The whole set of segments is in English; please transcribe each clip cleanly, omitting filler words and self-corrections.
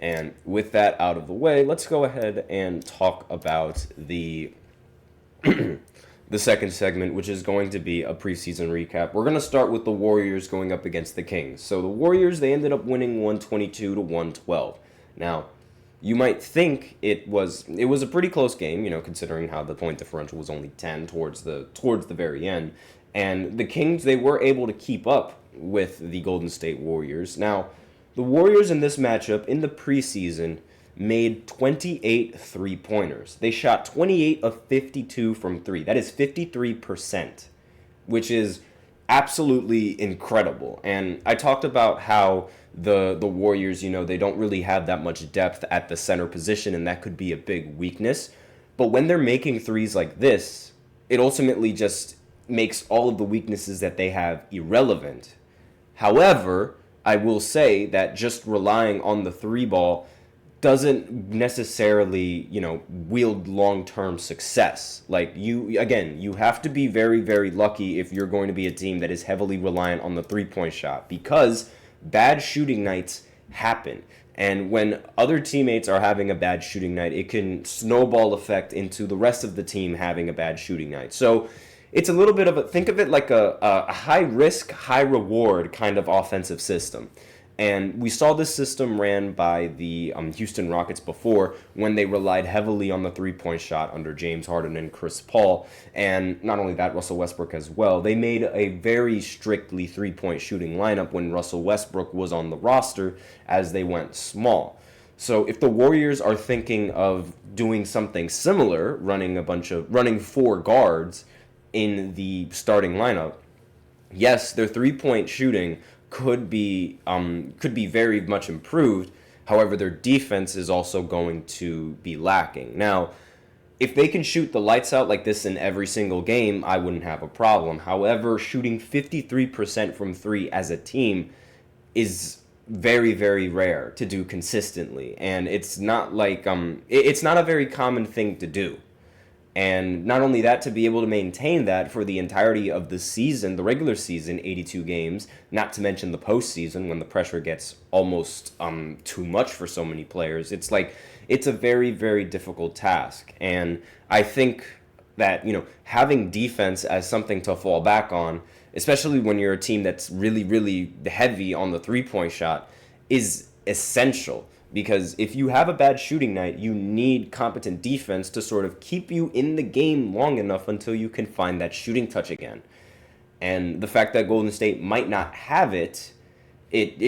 And with that out of the way, let's go ahead and talk about the the second segment, which is going to be a preseason recap. We're going to start with the Warriors going up against the Kings. So the Warriors, they ended up winning 122 to 112. Now, you might think it was a pretty close game, considering how the point differential was only 10 towards the very end. And the Kings, they were able to keep up with the Golden State Warriors. Now, the Warriors in this matchup in the preseason made 28 three-pointers. They shot 28 of 52 from three. That is 53%, which is absolutely incredible. And I talked about how the Warriors, they don't really have that much depth at the center position, and that could be a big weakness. But when they're making threes like this, it ultimately just makes all of the weaknesses that they have irrelevant. However, I will say that just relying on the three ball doesn't necessarily, wield long-term success. Like, you have to be very, very lucky if you're going to be a team that is heavily reliant on the three-point shot, because bad shooting nights happen. And when other teammates are having a bad shooting night, it can snowball effect into the rest of the team having a bad shooting night. So it's a little bit of think of it like a high-risk, high-reward kind of offensive system. And we saw this system ran by the Houston Rockets before, when they relied heavily on the three-point shot under James Harden and Chris Paul. And not only that, Russell Westbrook as well. They made a very strictly three-point shooting lineup when Russell Westbrook was on the roster, as they went small. So if the Warriors are thinking of doing something similar, running four guards in the starting lineup, yes, their three-point shooting could be very much improved. However, their defense is also going to be lacking. Now, if they can shoot the lights out like this in every single game, I wouldn't have a problem. However, shooting 53% from three as a team is very, very rare to do consistently, and it's not like it's not a very common thing to do. And not only that, to be able to maintain that for the entirety of the season, the regular season, 82 games, not to mention the postseason when the pressure gets almost too much for so many players, it's a very, very difficult task. And I think that, having defense as something to fall back on, especially when you're a team that's really, really heavy on the three-point shot, is essential. Because if you have a bad shooting night, you need competent defense to sort of keep you in the game long enough until you can find that shooting touch again. And the fact that Golden State might not have it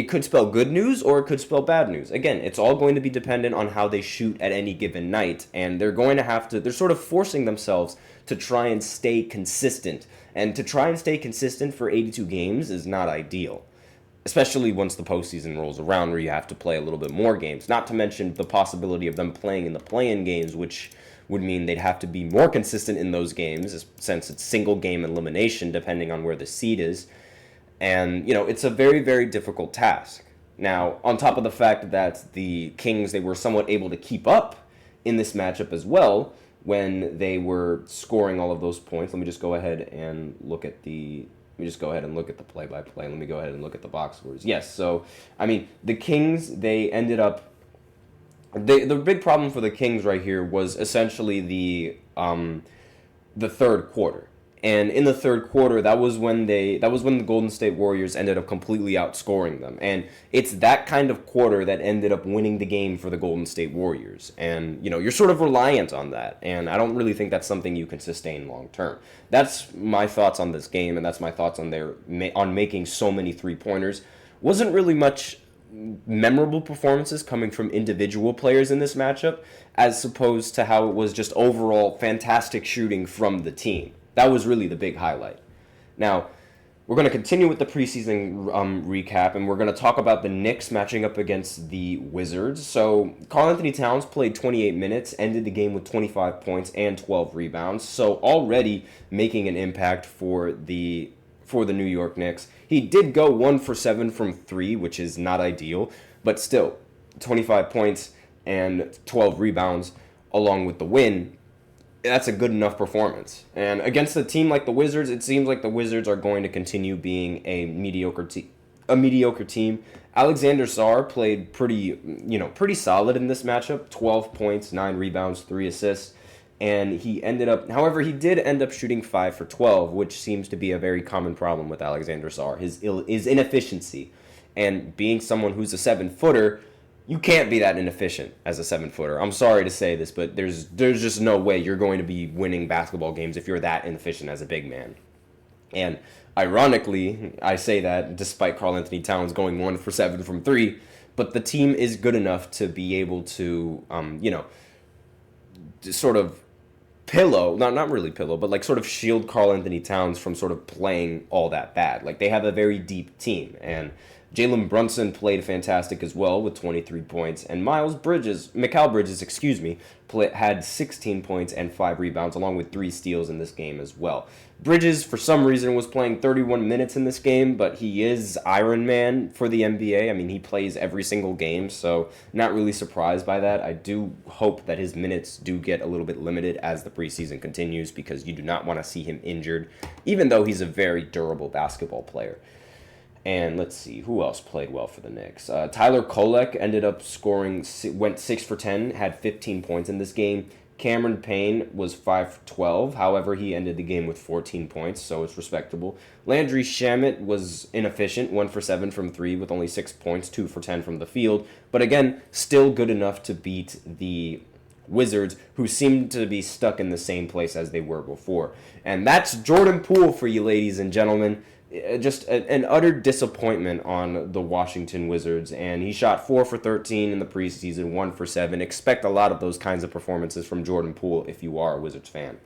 could spell good news or it could spell bad news. Again, it's all going to be dependent on how they shoot at any given night. And they're sort of forcing themselves to try and stay consistent. And to try and stay consistent for 82 games is not ideal, especially once the postseason rolls around, where you have to play a little bit more games. Not to mention the possibility of them playing in the play-in games, which would mean they'd have to be more consistent in those games, since it's single-game elimination depending on where the seed is. And, it's a very, very difficult task. Now, on top of the fact that the Kings, they were somewhat able to keep up in this matchup as well when they were scoring all of those points. Let me just go ahead and look at the play-by-play. Let me go ahead and look at the box scores. Yes, so, the Kings, they ended up... the big problem for the Kings right here was essentially the third quarter. And in the third quarter, that was when the Golden State Warriors ended up completely outscoring them. And it's that kind of quarter that ended up winning the game for the Golden State Warriors. And, you're sort of reliant on that. And I don't really think that's something you can sustain long term. That's my thoughts on this game, and that's my thoughts on making so many three-pointers. Wasn't really much memorable performances coming from individual players in this matchup, as opposed to how it was just overall fantastic shooting from the team. That was really the big highlight. Now, we're going to continue with the preseason recap, and we're going to talk about the Knicks matching up against the Wizards. So, Karl-Anthony Towns played 28 minutes, ended the game with 25 points and 12 rebounds. So, already making an impact for the New York Knicks. He did go 1 for 7 from 3, which is not ideal, but still, 25 points and 12 rebounds along with the win. That's a good enough performance. And against a team like the Wizards, it seems like the Wizards are going to continue being a mediocre a mediocre team. Alexander Sarr played pretty solid in this matchup. 12 points, 9 rebounds, 3 assists. And however, he did end up shooting 5 for 12, which seems to be a very common problem with Alexander Sarr, his inefficiency. And being someone who's a 7-footer, you can't be that inefficient as a 7-footer. I'm sorry to say this, but there's just no way you're going to be winning basketball games if you're that inefficient as a big man. And ironically, I say that despite Karl Anthony Towns going 1 for 7 from 3, but the team is good enough to be able to, sort of not really pillow, but like sort of shield Karl Anthony Towns from sort of playing all that bad. Like they have a very deep team, and Jalen Brunson played fantastic as well with 23 points, and Mikal Bridges, had 16 points and 5 rebounds, along with 3 steals in this game as well. Bridges, for some reason, was playing 31 minutes in this game, but he is Iron Man for the NBA. I mean, he plays every single game, so not really surprised by that. I do hope that his minutes do get a little bit limited as the preseason continues, because you do not want to see him injured, even though he's a very durable basketball player. And let's see, who else played well for the Knicks? Tyler Kolek ended up went 6 for 10, had 15 points in this game. Cameron Payne was 5 for 12. However, he ended the game with 14 points, so it's respectable. Landry Shamet was inefficient, 1 for 7 from 3 with only 6 points, 2 for 10 from the field. But again, still good enough to beat the Wizards, who seem to be stuck in the same place as they were before. And that's Jordan Poole for you, ladies and gentlemen. Just an utter disappointment on the Washington Wizards, and he shot 4 for 13 in the preseason, 1 for 7. Expect a lot of those kinds of performances from Jordan Poole if you are a Wizards fan.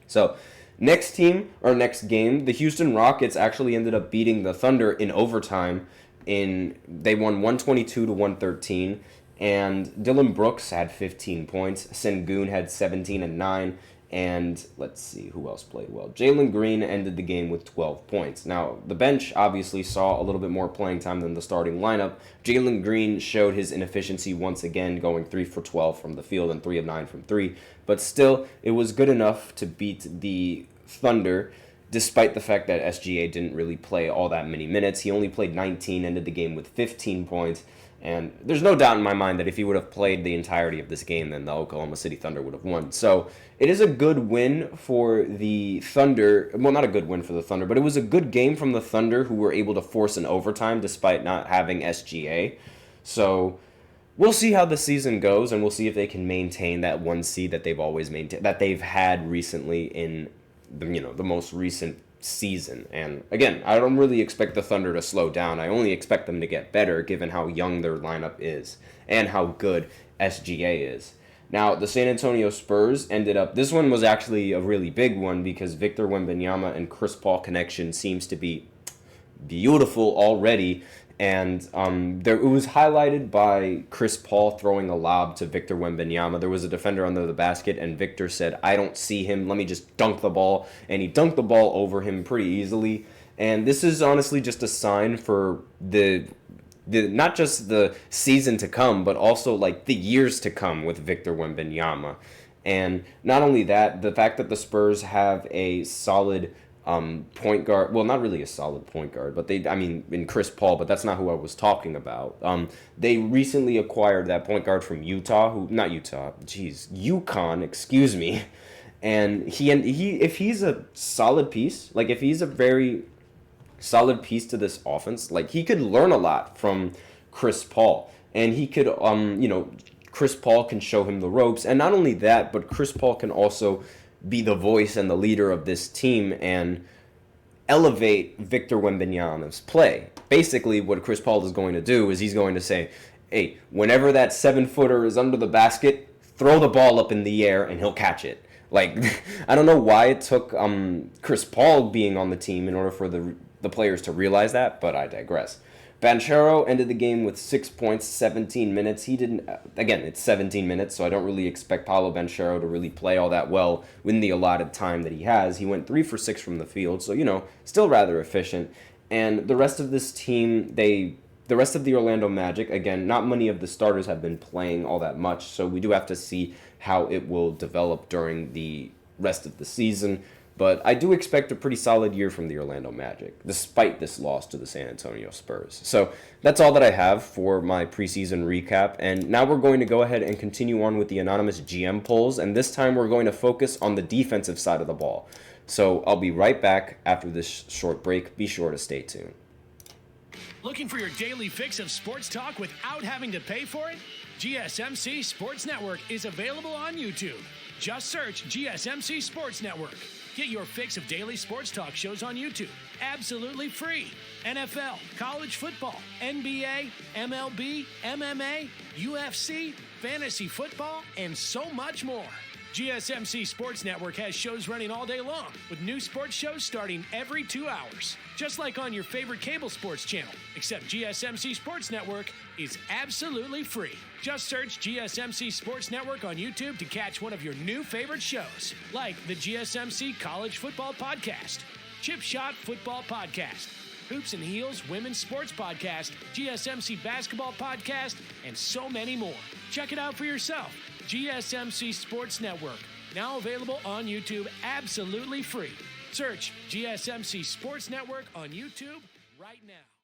So, next game, the Houston Rockets actually ended up beating the Thunder in overtime. They won 122 to 113, and Dylan Brooks had 15 points. Sengun had 17 and 9. And let's see who else played well. Jalen Green ended the game with 12 points. Now, the bench obviously saw a little bit more playing time than the starting lineup. Jalen Green showed his inefficiency once again, going 3 for 12 from the field and 3 of 9 from 3. But still, it was good enough to beat the Thunder, despite the fact that SGA didn't really play all that many minutes. He only played 19, ended the game with 15 points. And there's no doubt in my mind that if he would have played the entirety of this game, then the Oklahoma City Thunder would have won. So it is a good win for the Thunder. Well, not a good win for the Thunder, but it was a good game from the Thunder, who were able to force an overtime despite not having SGA. So we'll see how the season goes, and we'll see if they can maintain that 1 seed that they've always maintained, that they've had recently in the most recent season. And again, I don't really expect the Thunder to slow down. I only expect them to get better, given how young their lineup is and how good SGA is. Now, the San Antonio Spurs this one was actually a really big one, because Victor Wembanyama and Chris Paul connection seems to be beautiful already. And it was highlighted by Chris Paul throwing a lob to Victor Wembanyama. There was a defender under the basket, and Victor said, "I don't see him. Let me just dunk the ball." And he dunked the ball over him pretty easily. And this is honestly just a sign for the not just the season to come, but also like the years to come with Victor Wembanyama. And not only that, the fact that the Spurs have a solid point guard, well, not really a solid point guard, but in Chris Paul, but that's not who I was talking about. They recently acquired that point guard from UConn, excuse me. And if he's a solid piece, like if he's a very solid piece to this offense, like he could learn a lot from Chris Paul, and he could, Chris Paul can show him the ropes, and not only that, but Chris Paul can also be the voice and the leader of this team and elevate Victor Wembanyama's play. Basically, what Chris Paul is going to do is he's going to say, "Hey, whenever that 7-footer is under the basket, throw the ball up in the air and he'll catch it." Like, I don't know why it took Chris Paul being on the team in order for the players to realize that, but I digress. Banchero ended the game with 6 points, 17 minutes. It's 17 minutes, so I don't really expect Paolo Banchero to really play all that well in the allotted time that he has. He went 3 for 6 from the field, so, still rather efficient. And the rest of this team, the rest of the Orlando Magic, again, not many of the starters have been playing all that much, so we do have to see how it will develop during the rest of the season. But I do expect a pretty solid year from the Orlando Magic, despite this loss to the San Antonio Spurs. So that's all that I have for my preseason recap. And now we're going to go ahead and continue on with the anonymous GM polls. And this time we're going to focus on the defensive side of the ball. So I'll be right back after this short break. Be sure to stay tuned. Looking for your daily fix of sports talk without having to pay for it? GSMC Sports Network is available on YouTube. Just search GSMC Sports Network. Get your fix of daily sports talk shows on YouTube, absolutely free. NFL, college football, NBA, MLB, MMA, UFC, fantasy football, and so much more. GSMC Sports Network has shows running all day long, with new sports shows starting every 2 hours. Just like on your favorite cable sports channel, except GSMC Sports Network is absolutely free. Just search GSMC Sports Network on YouTube to catch one of your new favorite shows, like the GSMC College Football Podcast, Chip Shot Football Podcast, Hoops and Heels Women's Sports Podcast, GSMC Basketball Podcast, and so many more. Check it out for yourself. GSMC Sports Network, now available on YouTube absolutely free. Search GSMC Sports Network on YouTube right now.